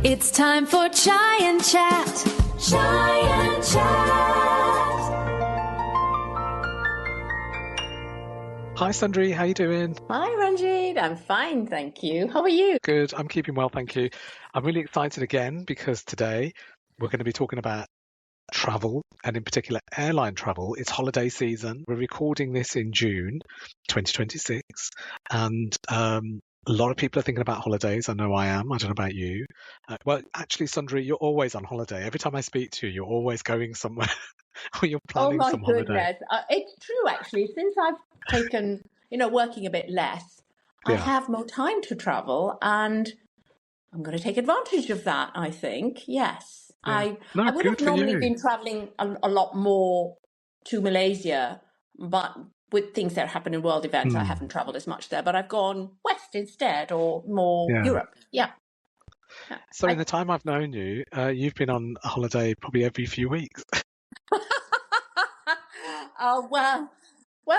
It's time for Chai and Chat. Chai and Chat. Hi Sundari, how you doing? Hi Ranjit, I'm fine, thank you. How are you? Good, I'm keeping well, thank you. I'm really excited again because today we're going to be talking about travel and in particular airline travel. It's holiday season. We're recording this in June 2026 and a lot of people are thinking about holidays. I know I am. I don't know about you. Well, actually, Sundari, you're always on holiday. Every time I speak to you, you're always going somewhere or you're Oh planning my some holiday. goodness. It's true actually. Since I've taken, working a bit less, I Yeah. have more time to travel and I'm going to take advantage of that, I think. Yes. Yeah. No, I would good have for normally you. been traveling a lot more to Malaysia, but with things that happen in world events, I haven't traveled as much there, but I've gone west instead or more Yeah. Europe. Yeah. So in the time I've known you, you've been on a holiday probably every few weeks. Oh, well,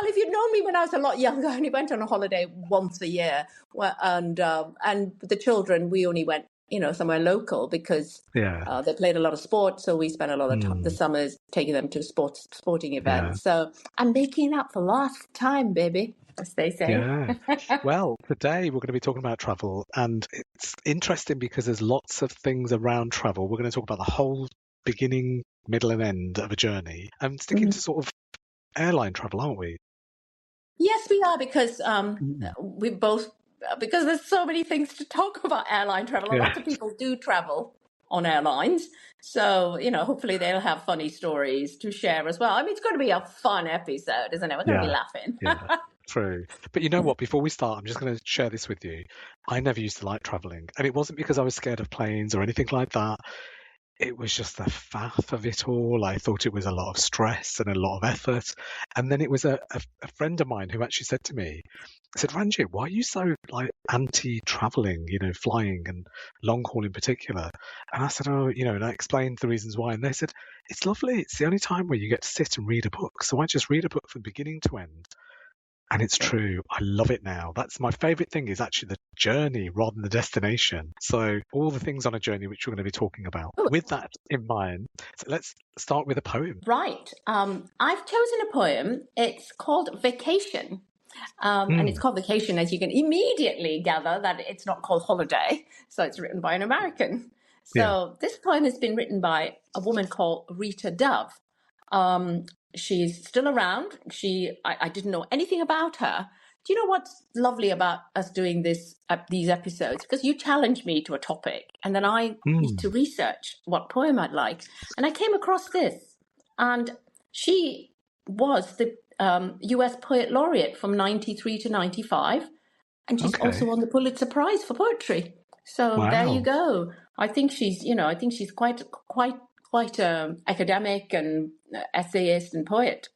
if you'd known me when I was a lot younger, I only went on a holiday once a year. And the children, we only went, somewhere local because Yeah. they played a lot of sport. So we spent a lot of the summers taking them to sporting events. So I'm making up for lost time, baby, as they say. Yeah. Well, today we're going to be talking about travel, and it's interesting because there's lots of things around travel. We're going to talk about the whole beginning, middle, and end of a journey, and sticking to sort of airline travel, aren't we? Yes, we are because Mm. we both because there's so many things to talk about airline travel. A Yeah. lot of people do travel on airlines, so hopefully they'll have funny stories to share as well. I mean, it's going to be a fun episode, isn't it? We're going to be laughing. Yeah. True. But you know what? Before we start, I'm just going to share this with you. I never used to like traveling, and it wasn't because I was scared of planes or anything like that. It was just the faff of it all. I thought it was a lot of stress and a lot of effort. And then it was a friend of mine who actually said to me, I said, Ranjit, why are you so like anti-traveling, flying and long haul in particular? And I said, and I explained the reasons why. And they said, it's lovely. It's the only time where you get to sit and read a book. So I just read a book from beginning to end. And it's true. I love it now. That's my favorite thing is actually the journey rather than the destination. So all the things on a journey which we're going to be talking about. With that in mind, so let's start with a poem. Right. I've chosen a poem. It's called Vacation. And it's called Vacation, as you can immediately gather that it's not called Holiday. So it's written by an American. So this poem has been written by a woman called Rita Dove. She's still around. I didn't know anything about her. Do you know what's lovely about us doing these episodes? Because you challenged me to a topic, and then I need to research what poem I'd like. And I came across this, and she was the U.S. Poet Laureate from 93 to 95, and she's also won the Pulitzer Prize for poetry. So there you go. I think she's quite academic and essayist and poet.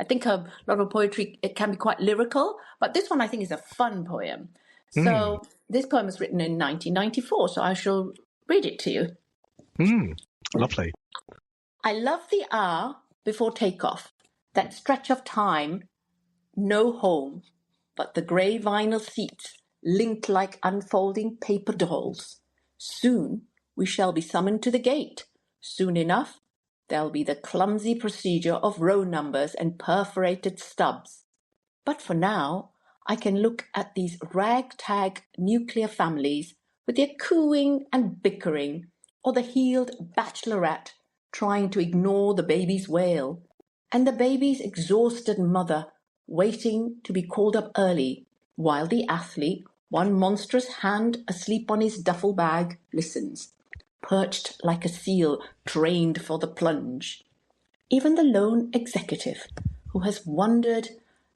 I think a lot of poetry, it can be quite lyrical, but this one I think is a fun poem. So this poem was written in 1994, so I shall read it to you. Lovely. I love the hour before takeoff, that stretch of time, no home, but the grey vinyl seats linked like unfolding paper dolls. Soon we shall be summoned to the gate. Soon enough, there'll be the clumsy procedure of row numbers and perforated stubs. But for now, I can look at these ragtag nuclear families with their cooing and bickering, or the heeled bachelorette trying to ignore the baby's wail, and the baby's exhausted mother waiting to be called up early, while the athlete, one monstrous hand asleep on his duffel bag, listens, perched like a seal trained for the plunge. Even the lone executive, who has wandered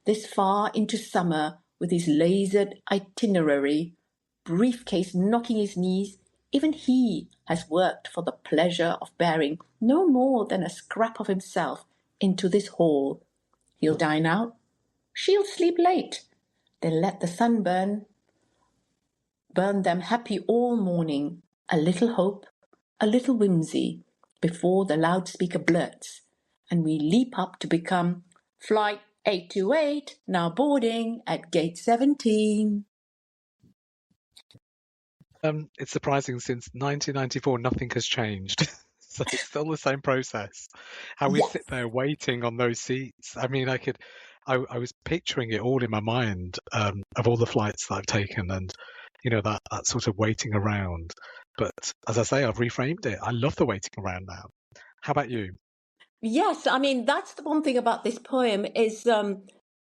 this far into summer with his lasered itinerary, briefcase knocking his knees, even he has worked for the pleasure of bearing no more than a scrap of himself into this hall. He'll dine out, she'll sleep late, then let the sun burn them happy all morning, a little hope, a little whimsy, before the loudspeaker blurts, and we leap up to become Flight 828, now boarding at gate 17. It's surprising, since 1994, nothing has changed. So it's still the same process. How we Yes. sit there waiting on those seats. I mean, I was picturing it all in my mind, of all the flights that I've taken, and that sort of waiting around. But as I say, I've reframed it. I love the waiting around now. How about you? Yes, I mean that's the one thing about this poem is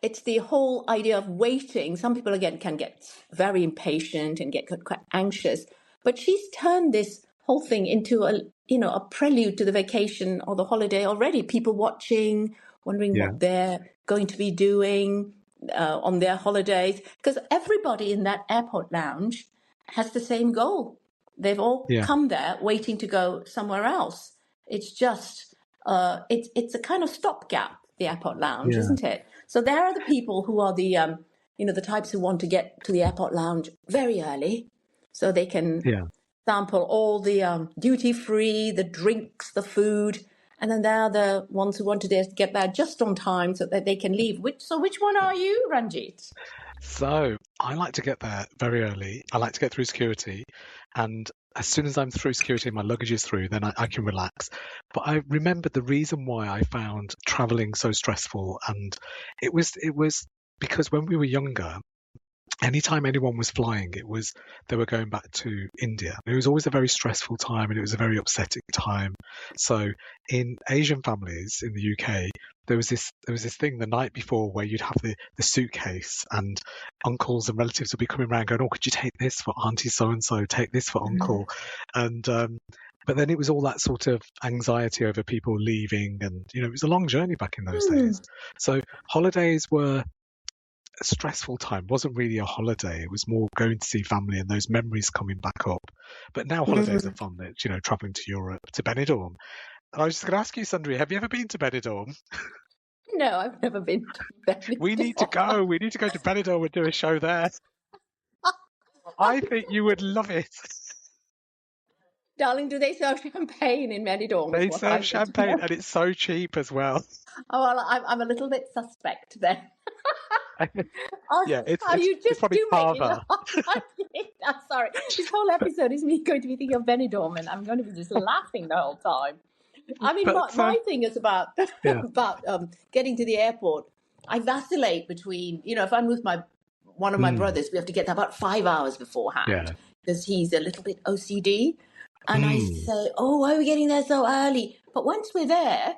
it's the whole idea of waiting. Some people again can get very impatient and get quite anxious, but she's turned this whole thing into a prelude to the vacation or the holiday already. People watching, wondering Yeah, what they're going to be doing on their holidays, because everybody in that airport lounge has the same goal. They've all yeah, come there waiting to go somewhere else. It's just it's a kind of stopgap, the airport lounge, yeah, isn't it? So there are the people who are the types who want to get to the airport lounge very early, so they can yeah. sample all the duty free, the drinks, the food, and then there are the ones who want to just get there just on time so that they can leave. Which one are you, Ranjit? So I like to get there very early. I like to get through security, and as soon as I'm through security and my luggage is through, then I can relax. But I remember the reason why I found traveling so stressful, and it was because when we were younger, anytime anyone was flying, they were going back to India. It was always a very stressful time, and it was a very upsetting time. So in Asian families in the UK, there was this thing the night before where you'd have the suitcase, and uncles and relatives would be coming around going, "Oh, could you take this for Auntie so and so? Take this for Uncle," and but then it was all that sort of anxiety over people leaving, and it was a long journey back in those Hmm. days. So holidays were a stressful time. Wasn't really a holiday. It was more going to see family and those memories coming back up. But now holidays are Mhm. fun. It's, traveling to Europe, to Benidorm. And I was just going to ask you, Sundari, have you ever been to Benidorm? No, I've never been to We need to Benidorm. go. We need to go to Benidorm and do a show there. I think you would love it. Darling, do they serve champagne in Benidorm? Is They what I serve need to champagne, know. and it's so cheap as well. Oh, well, I'm a little bit suspect then. Oh, Yeah, it's oh, it's you it's just probably do make me Carver. laugh. I'm sorry. This whole episode is me going to be thinking of Benidorm, and I'm going to be just laughing the whole time. I mean, But my thing is about yeah, about getting to the airport. I vacillate between, if I'm with one of my mm, brothers, we have to get there about 5 hours beforehand yeah, because he's a little bit OCD, and I mm, say, "Oh, why are we getting there so early?" But once we're there,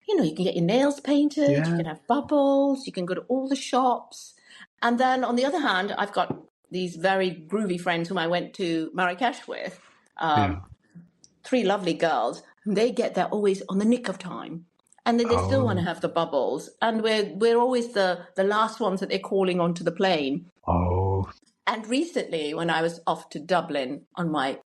you can get your nails painted, you yeah, can have bubbles, you can go to all the shops. And then on the other hand, I've got these very groovy friends whom I went to Marrakesh with, yeah. three lovely girls, and they get there always on the nick of time. And then they still want to Oh, have the bubbles. And we're always the last ones that they're calling onto the plane. oh, And recently, when I was off to Dublin on my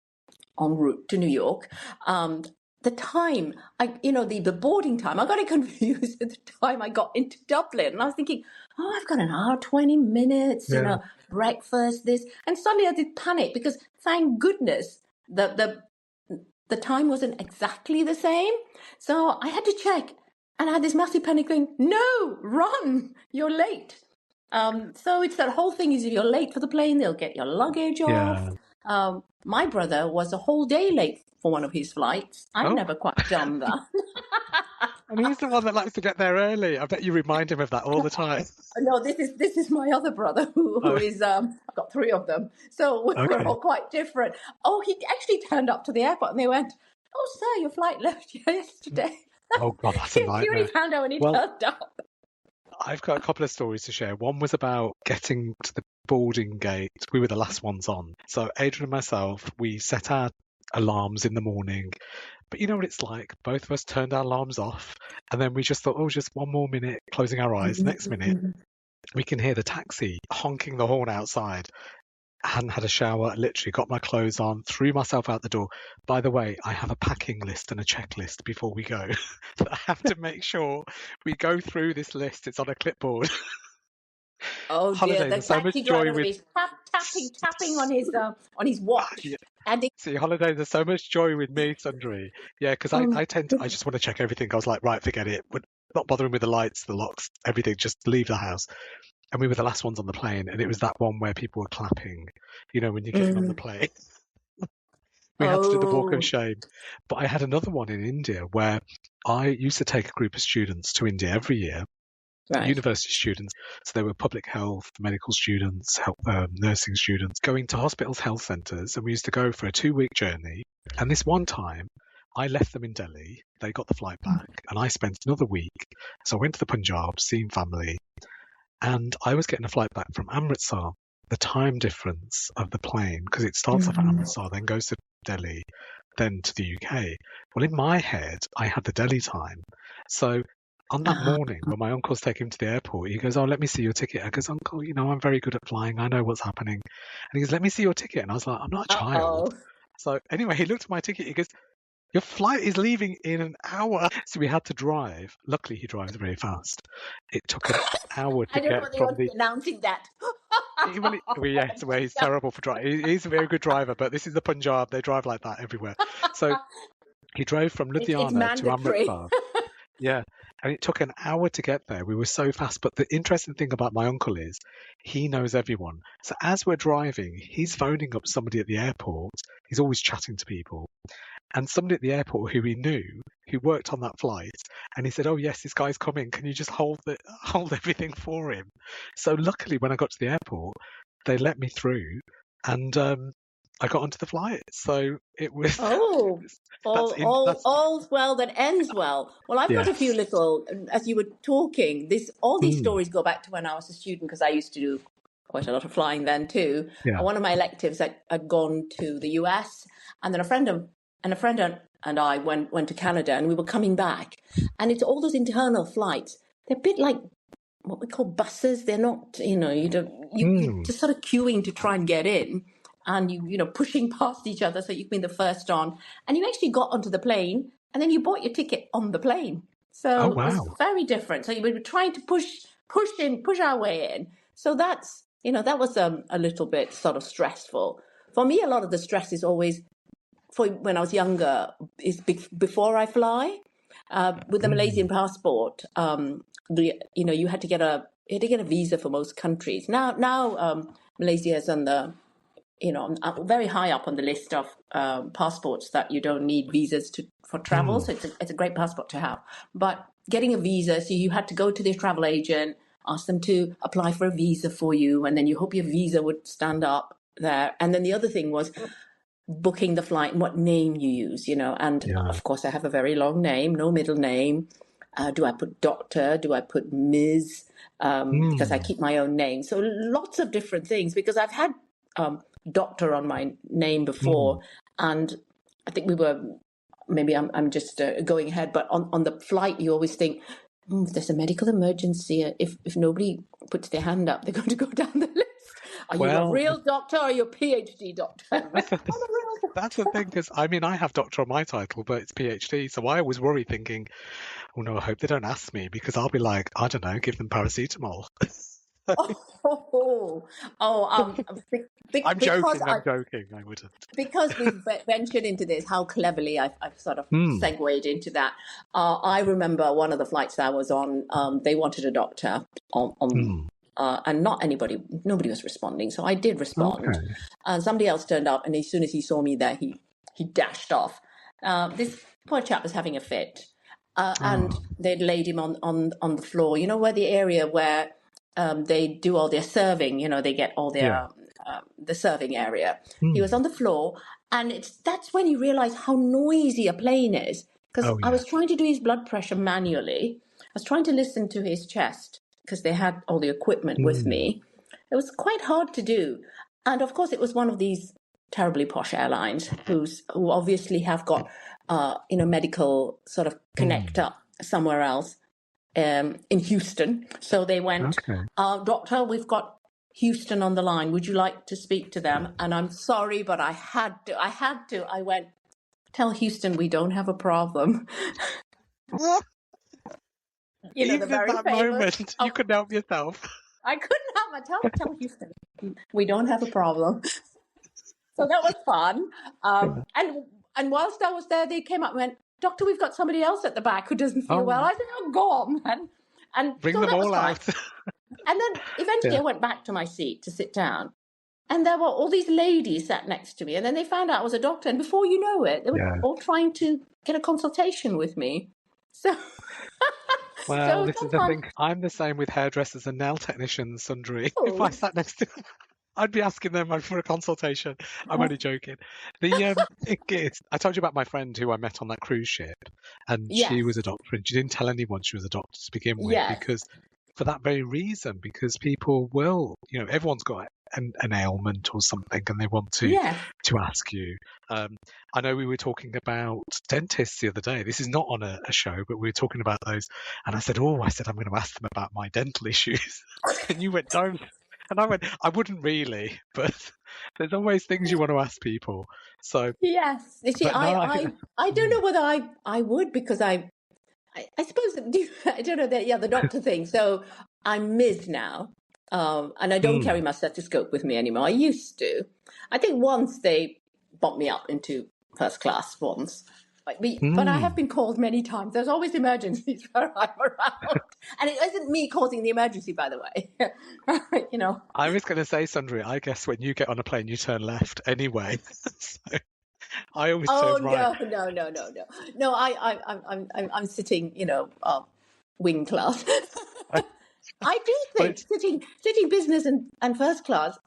en route to New York, um, the time the boarding time, I got it confused with the time I got into Dublin, and I was thinking, oh, I've got an hour, 20 minutes, yeah, breakfast, this, and suddenly I did panic because thank goodness the time wasn't exactly the same, so I had to check, and I had this massive panic going, no, run, you're late. So it's that whole thing is if you're late for the plane, they'll get your luggage off. yeah. My brother was a whole day late for one of his flights. I've Oh, never quite done that. and he's the one that likes to get there early. I bet you remind him of that all the time. No, this is my other brother who Oh, is I've got three of them, so we're okay. all quite different. Oh, he actually turned up to the airport and they went, "Oh, sir, your flight left yesterday." Oh God, that's a She already nightmare. found out when he Well, turned up. I've got a couple of stories to share. One was about getting to the boarding gate. We were the last ones on. So Adrian and myself, we set our alarms in the morning. But you know what it's like? Both of us turned our alarms off, and then we just thought, oh, just one more minute, closing our eyes. Next minute, we can hear the taxi honking the horn outside. I hadn't had a shower, literally got my clothes on, threw myself out the door. By the way, I have a packing list and a checklist before we go. I have to make sure we go through this list. It's on a clipboard. Oh dear, Holidays the are so much taxi joy driver with. is tapping on his watch, Yeah, and see, holidays are so much joy with me, Sundari. Yeah, because I, um, I tend to, I just want to check everything. I was like, right, forget it. We're not bothering with the lights, the locks, everything. Just leave the house. And we were the last ones on the plane, and it was that one where people were clapping, when you're getting on the mm, plane. We had to do the walk of Oh, shame. But I had another one in India where I used to take a group of students to India every year, right. university students. So they were public health, medical students, nursing students, going to hospitals, health centres. And we used to go for a 2-week journey. And this one time, I left them in Delhi. They got the flight back, and I spent another week. So I went to the Punjab, seeing family, and I was getting a flight back from Amritsar. The time difference of the plane, because it starts off at Amritsar, then goes to Delhi, then to the UK. Well, in my head, I had the Delhi time. So on that morning, when my uncle's taking him to the airport, he goes, "Oh, let me see your ticket." I goes, "Uncle, I'm very good at flying. I know what's happening." And he goes, "Let me see your ticket." And I was like, "I'm not a child." Uh-oh. So anyway, he looked at my ticket. He goes, "Your flight is leaving in an hour." So we had to drive. Luckily, he drives very fast. It took an hour I to don't know get whether you from want to the. be announcing that. Yes, where he's terrible for driving. He's a very good driver, but this is the Punjab. They drive like that everywhere. So he drove from It's Ludhiana to mandatory. Amritsar. Yeah, and it took an hour to get there. We were so fast. But the interesting thing about my uncle is he knows everyone. So as we're driving, he's phoning up somebody at the airport. He's always chatting to people. And somebody at the airport who he knew, who worked on that flight, and he said, "Oh yes, this guy's coming. Can you just hold everything for him?" So luckily, when I got to the airport, they let me through, and I got onto the flight. So it was Oh, that's all's well that ends well. Well, I've got a few yes, little, as you were talking, all these mm, stories go back to when I was a student because I used to do quite a lot of flying then too. yeah, And one of my electives, I'd gone to the US, and then a friend and I went to Canada, and we were coming back, and it's all those internal flights. They're a bit like what we call buses. They're not, you don't, you mm. just sort of queuing to try and get in, and pushing past each other so you can be the first on, and you actually got onto the plane, and then you bought your ticket on the plane. Oh So it was wow, very different. So you were trying to push our way in. So that was a little bit sort of stressful for me. A lot of the stress is always for when I was younger is before I fly. With the Malaysian mm, passport, you had to get a visa for most countries. Now Malaysia is on the very high up on the list of passports that you don't need visas for travel. mm. So it's a great passport to have. But getting a visa, so you had to go to the travel agent, ask them to apply for a visa for you, and then you hope your visa would stand up there. And then the other thing was booking the flight and what name you use, and Yeah, of course I have a very long name, no middle name. Do I put doctor? Do I put Ms.? Because I mm, keep my own name. So lots of different things because I've had doctor on my name mm. before. And I think maybe I'm just going ahead, but on the flight, you always think, if there's a medical emergency, if nobody puts their hand up, they're going to go down the list. Are you a Well, real doctor or are you a PhD doctor? I'm that's the a real doctor. that's the thing, because I have doctor on my title, but it's PhD. So I always worry, thinking, "Oh no, I hope they don't ask me," because I'll be like, I don't know, give them paracetamol. Oh, oh, I'm because joking. I'm joking. I wouldn't. we've ventured into this, how cleverly I've sort of Hmm. segued into that. I remember one of the flights that I was on, they wanted a doctor Hmm. and nobody was responding. So I did respond, Okay. and somebody else turned up, and as soon as he saw me there, he dashed off. This poor chap was having a fit, and Oh. they'd laid him on the floor. You know where the area where they do all their serving. They get all Yeah. their the serving area. He was Hmm. on the floor, and that's when you realize how noisy a plane is. Because Oh I yeah. was trying to do his blood pressure manually. I was trying to listen to his chest because they had all the equipment with Hmm. me. It was quite hard to do, and of course, it was one of these terribly posh airlines who obviously have got medical sort of connect Hmm. up somewhere else in Houston. So they went, Okay. Doctor, we've got Houston on the line. Would you like to speak to them? And I'm sorry, but I had to. I went, tell Houston we don't have a problem. The Even at very that famous. moment, you couldn't help yourself. I couldn't help my tell Houston we don't have a problem. So that was fun. Yeah. And whilst I was there, they came up and went, Doctor, we've got somebody else at the back who doesn't feel well. Oh, I said, oh, go on, man. And bring so them that was all fine. out. And then eventually Yeah. I went back to my seat to sit down. And there were all these ladies sat next to me, and then they found out I was a doctor, and before you know it, they were Yeah. all trying to get a consultation with me. So, Well, so this is the sometimes, thing. I'm the same with hairdressers and nail technicians, Sundari. If I oh, sat next to them, I'd be asking them for a consultation. I'm only joking. The thing is, I told you about my friend who I met on that cruise ship, and she yes, was a doctor, and she didn't tell anyone she was a doctor to begin with, yes, because for that very reason, because people will, everyone's got an ailment or something, and they want to yes, ask you. I know we were talking about dentists the other day. This is not on a show, but we were talking about those, and I said, I'm going to ask them about my dental issues, and you went, don't. And I went, I wouldn't really, but there's always things you want to ask people. So, yes. You see, but no, I think, I don't know whether I would, because I suppose I don't know that, yeah, the doctor thing. So I'm Ms. now, and I don't carry my stethoscope with me anymore. I used to. I think once they bumped me up into first class once. But I have been called many times. There's always emergencies where I'm around. And it isn't me causing the emergency, by the way. I was going to say, Sundari, I guess when you get on a plane, you turn left anyway. So I always Oh, turn right. no. No, I'm sitting, wing class. I do But think sitting business and first class,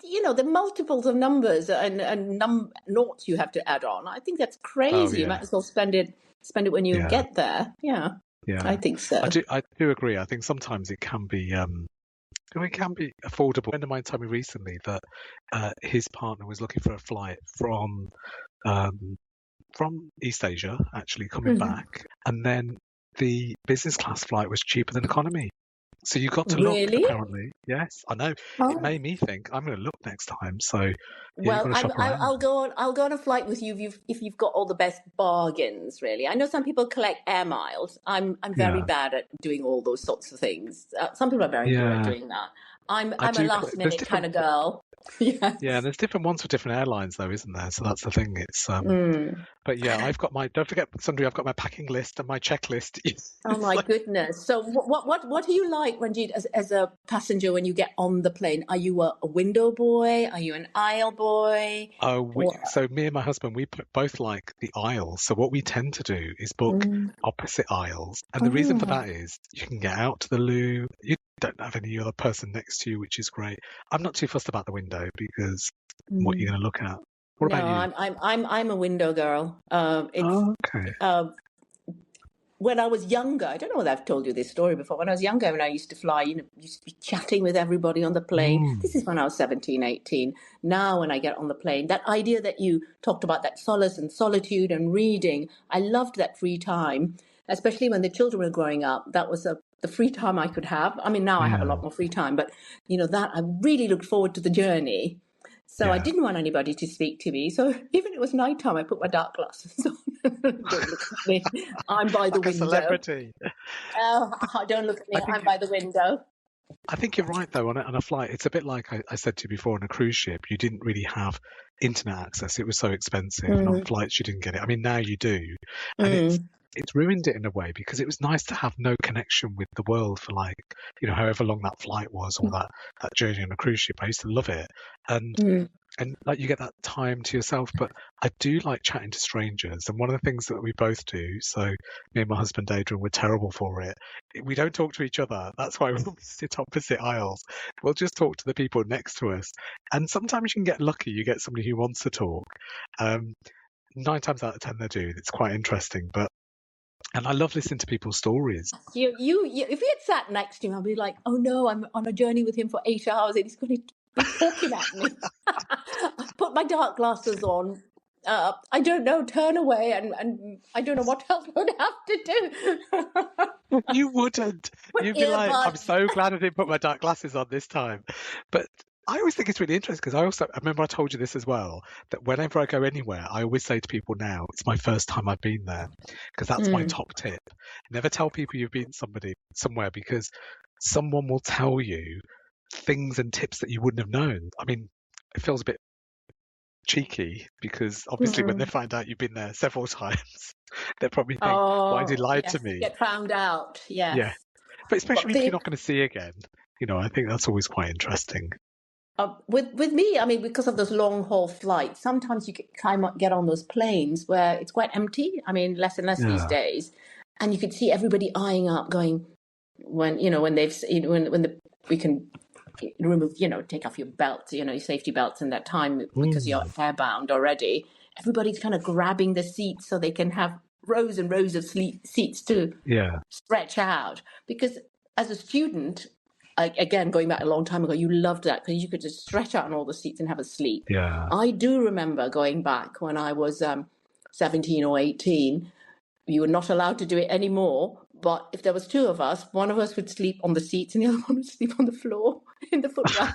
the multiples of numbers and noughts you have to add on. I think that's crazy. You yeah, might as well spend it when you yeah, get there. Yeah, yeah. I think so. I do agree. I think sometimes it can be affordable. A friend of mine told me recently that his partner was looking for a flight from East Asia, actually coming back, and then the business class flight was cheaper than economy. So you got to look, Really? apparently. Yes, I know. It Oh. made me think I'm going to look next time. So yeah, Well, you've got to shop around. I'll go on a flight with you if you've got all the best bargains. Really, I know some people collect air miles. I'm very Yeah. bad at doing all those sorts of things. Some people are very good at doing that. I'm a last minute kind of girl. Yes. Yeah, there's different ones for different airlines, though, isn't there? So that's the thing. It's but yeah, I've got don't forget, Sundari, I've got my packing list and my checklist. Oh my goodness! So what do you like, Ranjit, as a passenger when you get on the plane? Are you a window boy? Are you an aisle boy? So me and my husband, we both like the aisles. So what we tend to do is book opposite aisles, and the reason for that is you can get out to the loo. You don't have any other person next to you, which is great. I'm not too fussed about the window because what you're going to look at. What about you? I'm a window girl. Okay. When I was younger, I don't know whether I've told you this story before. When I was younger, when I used to fly, used to be chatting with everybody on the plane. This is when I was 17, 18. Now, when I get on the plane, that idea that you talked about, that solace and solitude and reading, I loved that free time, especially when the children were growing up. That was the free time I could have. I mean, now I have a lot more free time, but, that I really looked forward to the journey. So I didn't want anybody to speak to me. So even if it was nighttime, I put my dark glasses on. Don't look at me. I'm by the window. A celebrity. Don't look at me. I'm by the window. I think you're right, though, on a flight. It's a bit like I said to you before, on a cruise ship, you didn't really have internet access. It was so expensive. And on flights, you didn't get it. I mean, now you do. And it's ruined it in a way, because it was nice to have no connection with the world for however long that flight was, or that journey on a cruise ship. I used to love it. And like you get that time to yourself, but I do like chatting to strangers. And one of the things that we both do, so me and my husband Adrian, we're terrible for it. We don't talk to each other. That's why we sit opposite aisles. We'll just talk to the people next to us. And sometimes you can get lucky. You get somebody who wants to talk. 9 times out of 10 they do. It's quite interesting. And I love listening to people's stories. You if you had sat next to him, I'd be like, oh no, I'm on a journey with him for 8 hours and he's going to be talking at me. Put my dark glasses on. I don't know, turn away, and I don't know what else I would have to do. You wouldn't. You'd be like, I'm so glad I didn't put my dark glasses on this time. But I always think it's really interesting, because I remember I told you this as well, that whenever I go anywhere, I always say to people now, it's my first time I've been there, because that's my top tip. Never tell people you've been somewhere, because someone will tell you things and tips that you wouldn't have known. I mean, it feels a bit cheeky, because obviously when they find out you've been there several times, they probably think, why did he lie to me? Get found out, yes. Yeah. But especially if you're not going to see again, I think that's always quite interesting. With me, I mean, because of those long haul flights, sometimes you get on those planes where it's quite empty. I mean, less and less these Yeah. days, and you could see everybody eyeing up, going when we can remove, take off your belts, your safety belts in that time because you're airbound already. Everybody's kind of grabbing the seats so they can have rows and rows of seats to stretch out. Because as a student, again, going back a long time ago, you loved that because you could just stretch out on all the seats and have a sleep. Yeah. I do remember going back when I was 17 or 18. You were not allowed to do it anymore. But if there was two of us, one of us would sleep on the seats and the other one would sleep on the floor in the footwell.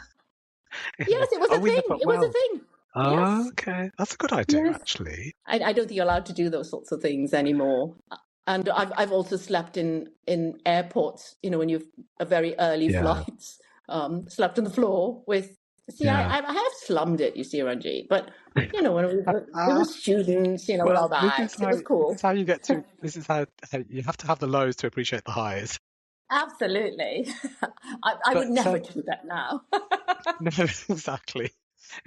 Yes, it was a thing. It was a thing. Oh, yes. Okay. That's a good idea, actually. I don't think you're allowed to do those sorts of things anymore. And I've also slept in airports, when you've a very early flights, slept on the floor with. See, I have slummed it, you see, Ranjit. But when we were students, with our bags, it was cool. This is how you get to. This is how you have to have the lows to appreciate the highs. Absolutely. I would never do that now. No, exactly.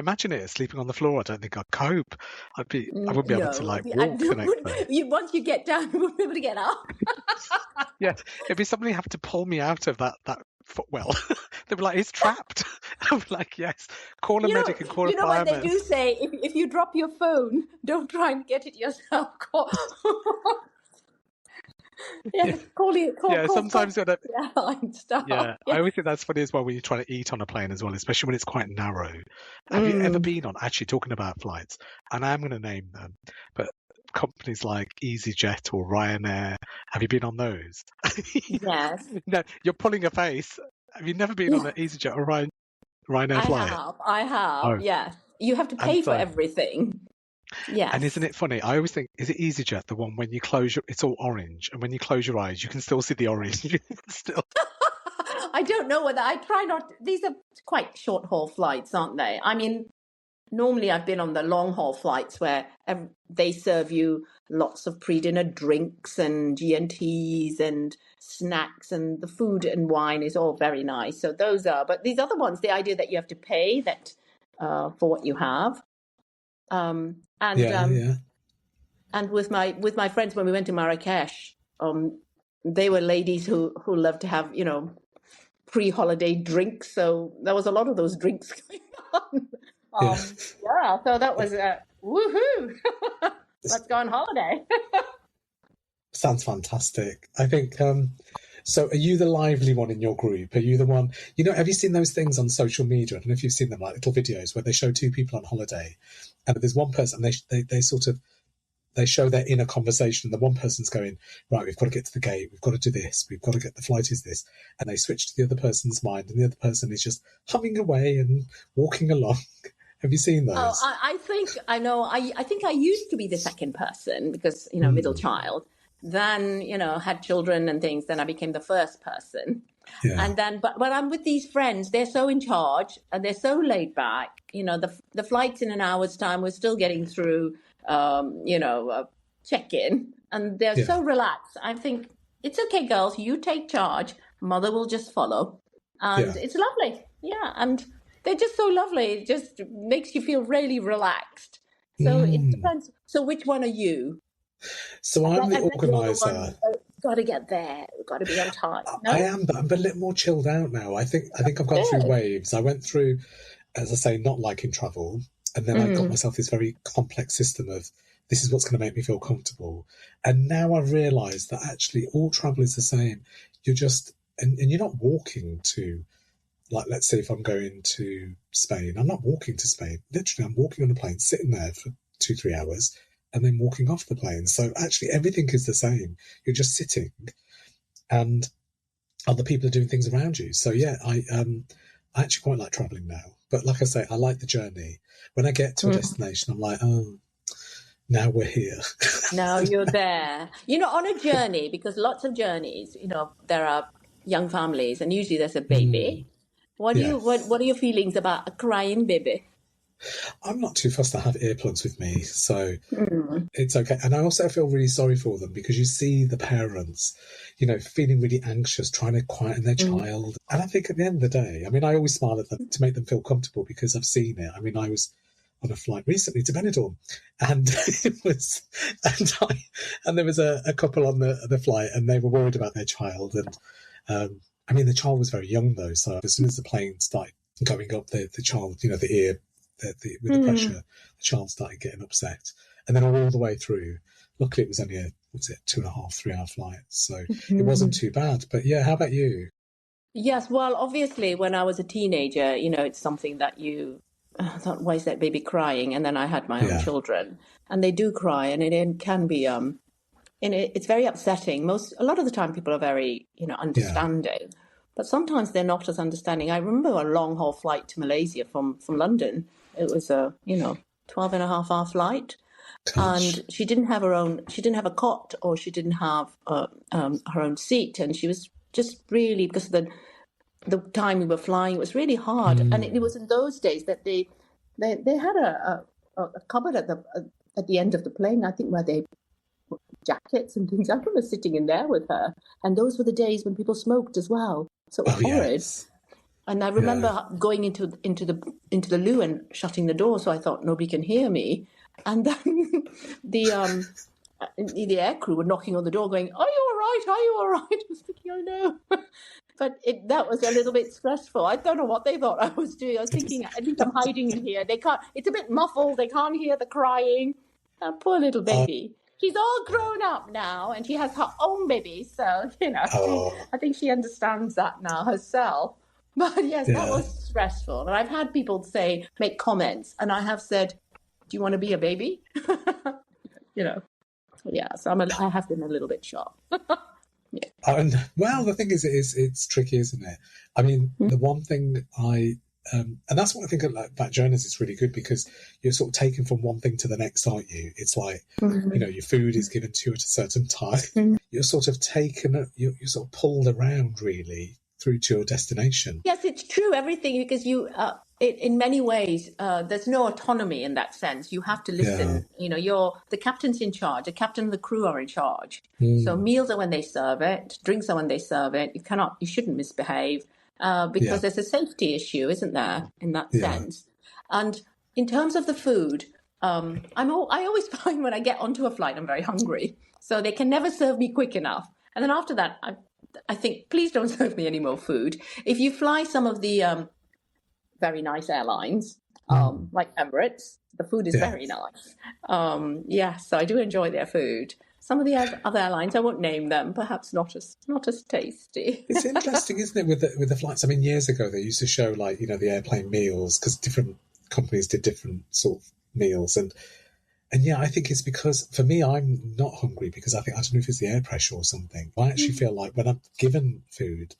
Imagine it, sleeping on the floor. I don't think I'd cope. I wouldn't be able to walk the next day. Once you get down, you wouldn't be able to get up. Yeah, it'd be somebody have to pull me out of that footwell. They'd be like, "He's trapped." I'd be like, "Yes, call a medic and call a fireman." What they do say, if you drop your phone, don't try and get it yourself. Sometimes you're stuff. Yeah, I always think that's funny as well when you're trying to eat on a plane as well, especially when it's quite narrow. Have you ever been on, actually talking about flights, and I'm going to name them, but companies like EasyJet or Ryanair, have you been on those? Yes. No, you're pulling a face. Have you never been on an EasyJet or Ryanair flight? I have, yes. You have to pay for everything. Yes. And isn't it funny? I always think, is it EasyJet, the one when you close it's all orange, and when you close your eyes, you can still see the orange. Still. I don't know whether I try not. These are quite short haul flights, aren't they? I mean, normally I've been on the long haul flights where they serve you lots of pre-dinner drinks and G&Ts and snacks, and the food and wine is all very nice. So those are. But these other ones, the idea that you have to pay for what you have. And with my friends when we went to Marrakesh, they were ladies who loved to have pre-holiday drinks, so there was a lot of those drinks going on. So that was woohoo. Let's go on holiday. Sounds fantastic. I think so are you the lively one in your group? Are you the one, have you seen those things on social media? I don't know if you've seen them, like little videos where they show two people on holiday and there's one person, they show their inner conversation. The one person's going, right, we've got to get to the gate, we've got to do this, we've got to get the flight is this. And they switch to the other person's mind and the other person is just humming away and walking along. Have you seen those? Oh, I think I know. I think I used to be the second person because, middle child. Then, had children and things. Then I became the first person. Yeah. And then, but when I'm with these friends, they're so in charge and they're so laid back. The flight's in an hour's time. We're still getting through, check-in. And they're so relaxed. I think, it's okay, girls. You take charge. Mother will just follow. And it's lovely. Yeah. And they're just so lovely. It just makes you feel really relaxed. So it depends. So which one are you? So I'm the organizer. Got to get there. Got to be on time. No? I am, but I'm a little more chilled out now. I think I've gone through waves. I went through, as I say, not liking travel, and then I got myself this very complex system of this is what's going to make me feel comfortable. And now I've realised that actually all travel is the same. You're just and you're not walking to. Like, let's say if I'm going to Spain, I'm not walking to Spain. Literally, I'm walking on a plane, sitting there for 2-3 hours, and then walking off the plane. So actually, everything is the same. You're just sitting, and other people are doing things around you. So yeah, I actually quite like traveling now. But like I say, I like the journey. When I get to a destination, I'm like, oh, now we're here. Now you're there. On a journey, because lots of journeys, there are young families, and usually there's a baby. What are your feelings about a crying baby? I'm not too fussed to have earplugs with me, so it's okay. And I also feel really sorry for them because you see the parents, feeling really anxious, trying to quieten their child. And I think at the end of the day, I mean, I always smile at them to make them feel comfortable because I've seen it. I mean, I was on a flight recently to Benidorm, and and there was a couple on the flight, and they were worried about their child. And I mean, the child was very young though, so as soon as the plane started going up, the child, the ear. With the pressure, the child started getting upset, and then all the way through. Luckily, it was only a 2.5, 3 hour flight, so it wasn't too bad. But yeah, how about you? Yes, well, obviously, when I was a teenager, it's something that you thought, why is that baby crying? And then I had my own children, and they do cry, and it can be and it's very upsetting. A lot of the time, people are very understanding. But sometimes they're not as understanding. I remember a long haul flight to Malaysia from London. It was a 12.5 hour flight. Gosh. And she didn't have a cot, or she didn't have her own seat. And she was just really, because of the time we were flying, it was really hard. And it was in those days that they had a cupboard at the end of the plane, I think, where they put jackets and things. I remember sitting in there with her. And those were the days when people smoked as well. So it was horrid. Yes. And I remember going into the loo and shutting the door, so I thought nobody can hear me. And then the air crew were knocking on the door, going, "Are you all right? Are you all right?" I was thinking, "Oh no." But that was a little bit stressful. I don't know what they thought I was doing. I was thinking, I think I'm hiding in here. They can't. It's a bit muffled. They can't hear the crying. Poor little baby. She's all grown up now, and she has her own baby. So, I think she understands that now herself. But yes, that was stressful. And I've had people make comments, and I have said, "Do you want to be a baby?" Yeah, so I have been a little bit shocked. Yeah. Well, the thing is, it's tricky, isn't it? I mean, the one thing and that's what I think about journeys. It's really good because you're sort of taken from one thing to the next, aren't you? It's like, your food is given to you at a certain time. You're sort of you're sort of pulled around really through to your destination. Yes, it's true. Everything, because in many ways, there's no autonomy in that sense. You have to listen. Yeah. The captain's in charge. The captain and the crew are in charge. So meals are when they serve it. Drinks are when they serve it. You shouldn't misbehave. Because there's a safety issue, isn't there, in that sense? And in terms of the food, I always find when I get onto a flight, I'm very hungry. So they can never serve me quick enough. And then after that, I think, please don't serve me any more food. If you fly some of the very nice airlines, like Emirates, the food is very nice. So I do enjoy their food. Some of the other airlines, I won't name them, perhaps not as tasty. It's interesting, isn't it, with the flights? I mean, years ago they used to show the airplane meals because different companies did different sort of meals, and I think it's because for me I'm not hungry because I don't know if it's the air pressure or something. I actually feel like when I'm given food,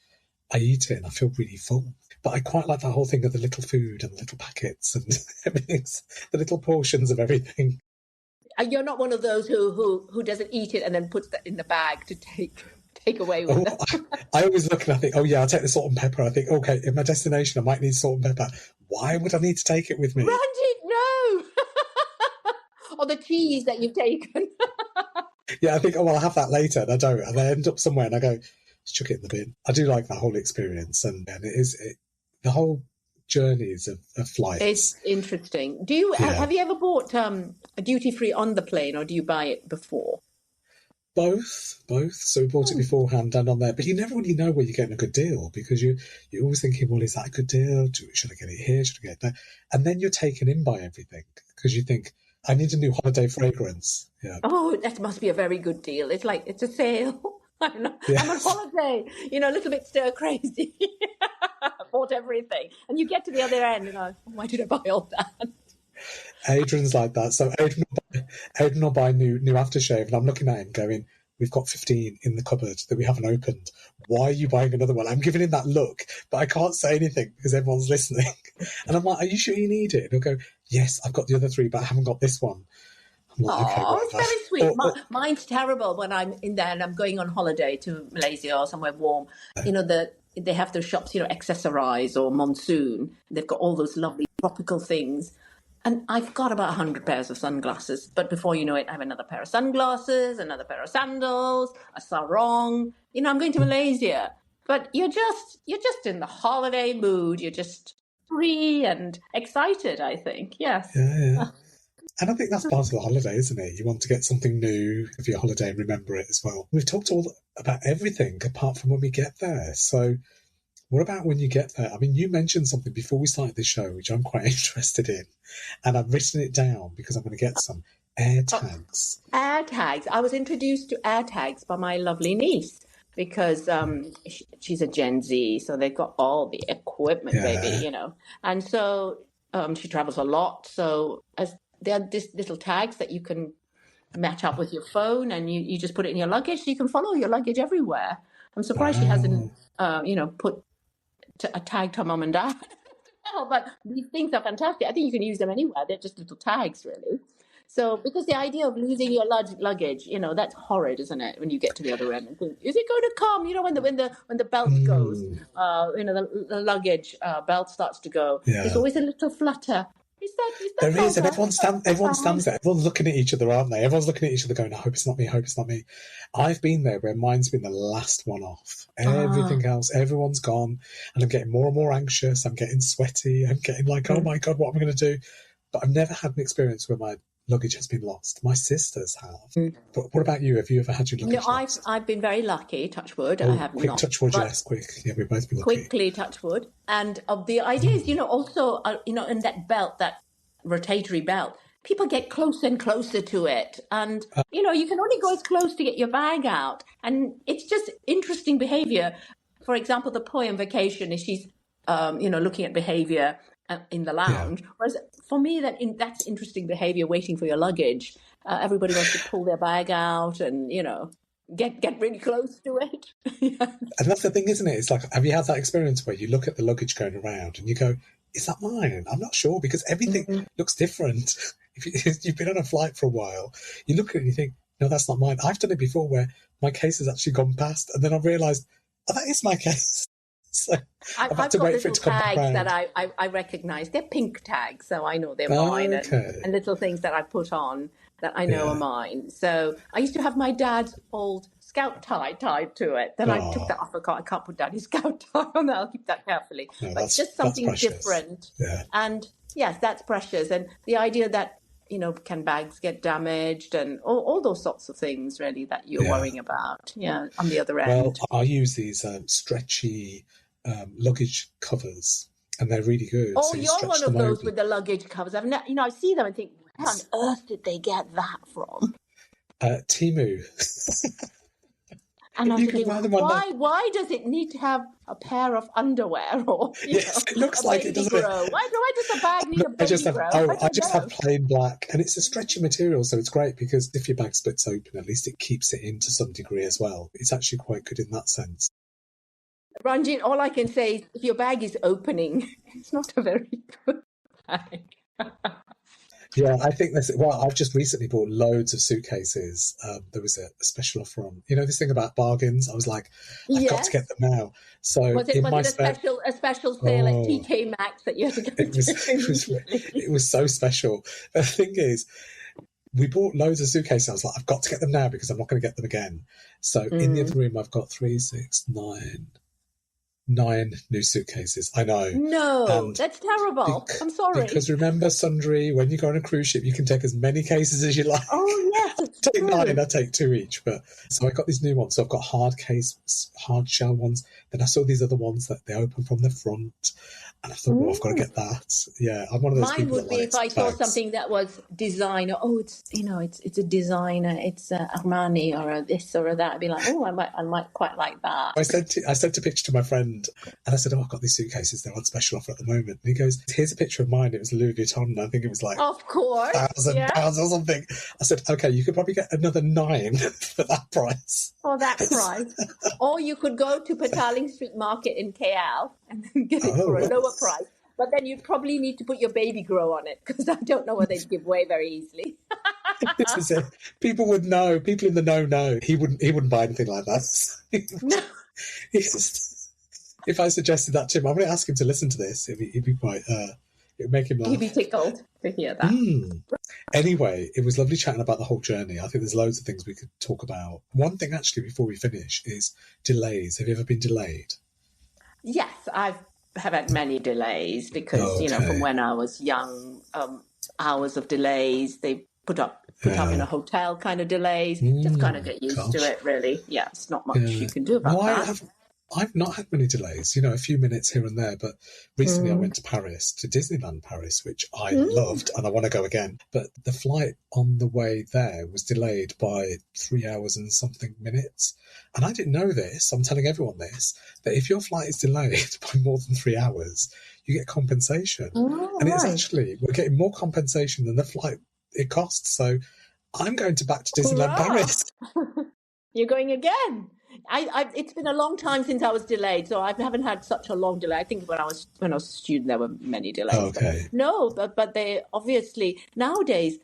I eat it and I feel really full. But I quite like that whole thing of the little food and the little packets and everything, the little portions of everything. You're not one of those who doesn't eat it and then puts that in the bag to take away with them. I always look and I think, I'll take the salt and pepper. I think, okay, in my destination I might need salt and pepper. Why would I need to take it with me? Ranjit, no! Or the cheese that you've taken. Yeah, I think, I'll have that later, and I don't. And I end up somewhere and I go, just chuck it in the bin. I do like that whole experience, and the whole journeys of flights. It's interesting. Have you ever bought a duty free on the plane, or do you buy it before? Both. So we bought it beforehand and on there, but you never really know where you're getting a good deal because you're always thinking, well, is that a good deal? Should I get it here? Should I get it there? And then you're taken in by everything because you think, I need a new holiday fragrance. Yeah. Oh, that must be a very good deal. It's like it's a sale. I'm on holiday, a little bit stir crazy. Bought everything, and you get to the other end, and why did I buy all that? Adrian's like that. So Adrian will buy new aftershave, and I'm looking at him going, "We've got 15 in the cupboard that we haven't opened. Why are you buying another one?" I'm giving him that look, but I can't say anything because everyone's listening. And I'm like, "Are you sure you need it?" And he'll go, "Yes, I've got the other 3, but I haven't got this one." Oh, it's very sweet. Mine's terrible when I'm in there and I'm going on holiday to Malaysia or somewhere warm. They have those shops, Accessorize or Monsoon. They've got all those lovely tropical things. And I've got about 100 pairs of sunglasses, but before you know it, I have another pair of sunglasses, another pair of sandals, a sarong. I'm going to Malaysia, but you're just in the holiday mood. You're just free and excited, I think. Yes. Yeah. And I think that's part of the holiday, isn't it? You want to get something new for your holiday and remember it as well. We've talked all about everything apart from when we get there. So what about when you get there? I mean, you mentioned something before we started this show, which I'm quite interested in. And I've written it down because I'm going to get some air tags. Air tags. I was introduced to air tags by my lovely niece because she's a Gen Z. So they've got all the equipment, baby, And so she travels a lot. So there are these little tags that you can match up with your phone and you just put it in your luggage. So you can follow your luggage everywhere. I'm surprised she hasn't, put a tag to mum and dad. But these things are fantastic. I think you can use them anywhere. They're just little tags, really. So, because the idea of losing your luggage, that's horrid, isn't it? When you get to the other end and think, is it going to come? When the belt goes, the luggage belt starts to go. Yeah. There's always a little flutter. Is that there is, and everyone stands there. Everyone's looking at each other, aren't they? Everyone's looking at each other going, I hope it's not me, I hope it's not me. I've been there where mine's been the last one off. Everything else, everyone's gone, and I'm getting more and more anxious. I'm getting sweaty. I'm getting like, oh my God, what am I going to do? But I've never had an experience where my luggage has been lost. My sisters have. But what about you? Have you ever had your luggage lost? I've been very lucky, touch wood. I have quick not. Touch wood, yes, quick. Yeah, we've both been lucky. Quickly, touch wood. And the idea is, also, in that belt, that rotatory belt, people get closer and closer to it. And, you can only go as close to get your bag out. And it's just interesting behavior. For example, the poem Vacation is she's, looking at behavior in the lounge. Yeah. Whereas for me, that's interesting behavior waiting for your luggage. Everybody wants to pull their bag out and, get really close to it. Yeah. And that's the thing, isn't it? It's like, have you had that experience where you look at the luggage going around and you go, is that mine? I'm not sure, because everything looks different. If you've been on a flight for a while, you look at it and you think, no, that's not mine. I've done it before where my case has actually gone past and then I've realised, oh, that is my case. So I've got little tags that I recognise. They're pink tags, so I know they're mine. Okay. And little things that I put on that I know are mine. So I used to have my dad's old scout tie tied to it. Then I took that off. I can't put daddy's scout tie on that. I'll keep that carefully. No, but just something different. Yeah. And yes, that's precious. And the idea that, can bags get damaged and all those sorts of things, really, that you're worrying about. Yeah, on the other end. Well, I use these stretchy luggage covers, and they're really good. Oh, so you're one of those with the luggage covers. I see them and think, where on earth did they get that from? Temu. And I'm thinking, why does it need to have a pair of underwear or it looks like it, doesn't it? Why does the bag need a baby grow? I just have plain black, and it's a stretchy material, so it's great because if your bag splits open, at least it keeps it in to some degree as well. It's actually quite good in that sense. Ranjit, all I can say is if your bag is opening, it's not a very good bag. Yeah, I think this. Well, I've just recently bought loads of suitcases. There was a special offer on, this thing about bargains. I was like, I've got to get them now. So was it a special sale at TK Maxx that you had to go to? It was so special. The thing is, we bought loads of suitcases. I was like, I've got to get them now because I'm not going to get them again. So in the other room, I've got 9 new suitcases. I know. No, that's terrible. I'm sorry. Because remember, Sundari, when you go on a cruise ship, you can take as many cases as you like. Oh, yes. I take 9, I take 2 each. But so I got these new ones. So I've got hard shell ones. Then I saw these other ones that they open from the front. And I thought, I've got to get that. Yeah, I'm one of those people. Mine would be if I saw something that was designer. Oh, it's a designer. It's Armani or a this or a that. I'd be like, I might quite like that. I sent a picture to my friend, and I said, I've got these suitcases. They're on special offer at the moment. And he goes, here's a picture of mine. It was Louis Vuitton. And I think it was like, of course, £1,000 or something. I said, okay, you could probably get another 9 for that price. For that price. Or you could go to Petaling Street Market in KL and then get it for a lower price. But then you'd probably need to put your baby grow on it because I don't know whether they'd give way very easily. This is it. People would know. People in the know. He wouldn't buy anything like that. No. If I suggested that to him, I'm going to ask him to listen to this. He'd be quite It'd make him laugh. He'd be tickled to hear that. Anyway, it was lovely chatting about the whole journey. I think there's loads of things we could talk about. One thing, actually, before we finish, is delays. Have you ever been delayed? Yes, I have had many delays because, from when I was young, hours of delays, they put up in a hotel kind of delays. Just kind of get used to it, really. Yeah, it's not much you can do about that. I've not had many delays, a few minutes here and there, but recently I went to Paris, to Disneyland Paris, which I loved and I want to go again. But the flight on the way there was delayed by 3 hours and something minutes. And I didn't know this, I'm telling everyone this, that if your flight is delayed by more than 3 hours, you get compensation. And it's actually, we're getting more compensation than the flight it costs. So I'm going back to Disneyland Paris. You're going again? It's been a long time since I was delayed, so I haven't had such a long delay. I think when I was a student, there were many delays. Okay. But they obviously nowadays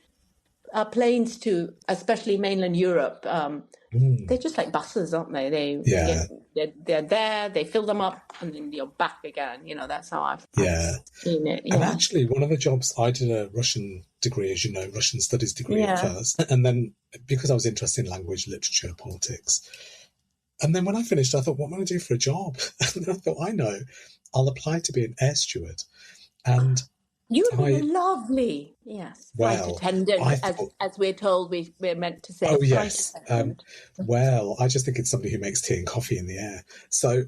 planes to especially mainland Europe. They're just like buses, aren't they? They're there. They fill them up, and then you're back again. That's how I've seen it. Yeah. And actually, one of the jobs, I did a Russian degree, as you know, Russian studies degree at first, and then because I was interested in language, literature, politics. And then when I finished, I thought, what am I going to do for a job? And then I thought, I know, I'll apply to be an air steward. And you would be lovely. Yes. Well, flight attendant, as we're told, we're meant to say. Oh, yes. Well, I just think it's somebody who makes tea and coffee in the air. So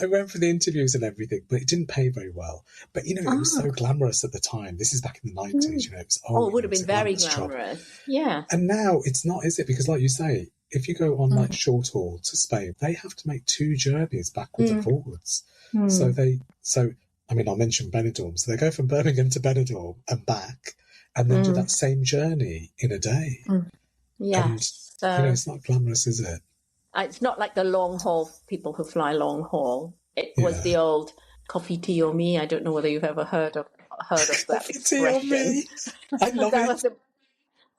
I went for the interviews and everything, but it didn't pay very well. But, it was so glamorous at the time. This is back in the 90s, it was, it would have been very glamorous. Job. Yeah. And now it's not, is it? Because like you say, if you go on like short haul to Spain, they have to make 2 journeys backwards and forwards. So I'll mention Benidorm. So they go from Birmingham to Benidorm and back, and then do that same journey in a day. Yes. And, it's not glamorous, is it? It's not like the long haul people who fly long haul. It was the old coffee, tea or me. I don't know whether you've ever heard of that expression. Tea or me. I love it.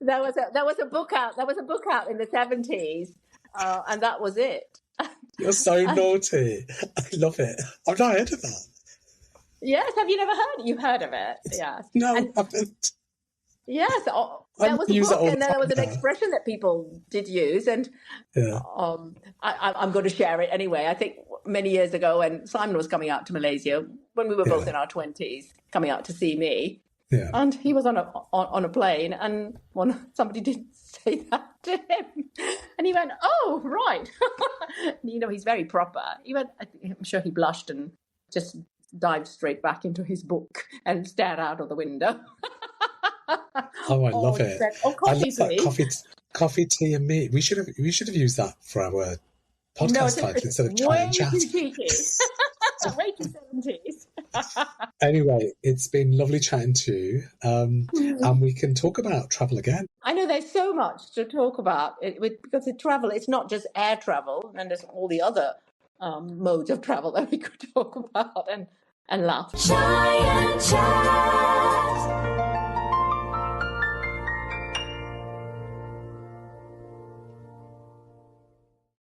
There was a book out. There was a book out in the 70s, and that was it. You're so naughty. I love it. I've not heard of that. Yes, have you never heard it? You've heard of it, yes. No, I haven't. Yes, there was a book, and then there was an expression that people did use, and I'm going to share it anyway. I think many years ago when Simon was coming out to Malaysia, when we were both in our 20s, coming out to see me, and he was on a plane, and somebody did say that to him, and he went, "Oh, right." He's very proper. He went, I'm sure he blushed and just dived straight back into his book and stared out of the window. Oh, I love it. Said, coffee, I love that coffee, tea, and me. We should have used that for our podcast title instead of Chai and Chat. Way too cheeky. Way too 70s. Anyway, it's been lovely chatting to you, and we can talk about travel again. I know there's so much to talk about because travel, it's not just air travel, and there's all the other modes of travel that we could talk about and laugh. Chai and Chat.